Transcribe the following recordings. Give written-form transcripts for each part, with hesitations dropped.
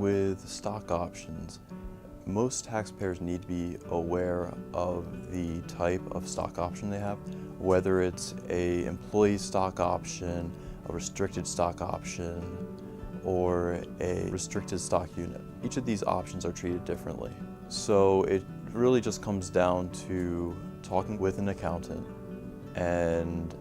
With stock options, most taxpayers need to be aware of the type of stock option they have, whether it's a employee stock option, a restricted stock option, or a restricted stock unit. Each of these options are treated differently. So it really just comes down to talking with an accountant and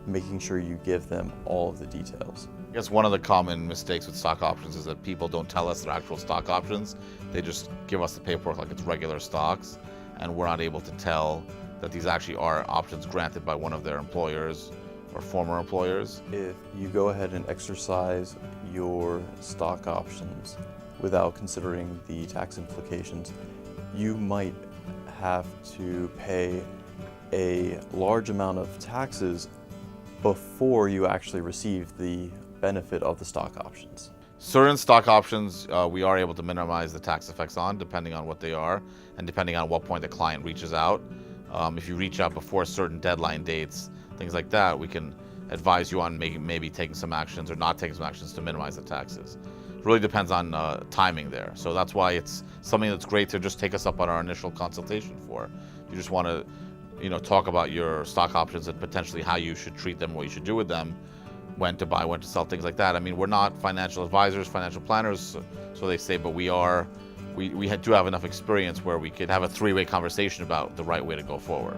making sure you give them all of the details. I guess one of the common mistakes with stock options is that people don't tell us they're actual stock options. They just give us the paperwork like it's regular stocks, and we're not able to tell that these actually are options granted by one of their employers or former employers. If you go ahead and exercise your stock options without considering the tax implications, you might have to pay a large amount of taxes before you actually receive the benefit of the stock options. Certain stock options we are able to minimize the tax effects on, depending on what they are and depending on what point the client reaches out. If you reach out before certain deadline dates, things like that, we can advise you on maybe taking some actions or not taking some actions to minimize the taxes. It really depends on timing there. So that's why it's something that's great to just take us up on our initial consultation for. If you just want to talk about your stock options and potentially how you should treat them, what you should do with them, when to buy, when to sell, things like that. I mean, we're not financial advisors, financial planners, so they say, but we do have enough experience where we could have a three-way conversation about the right way to go forward.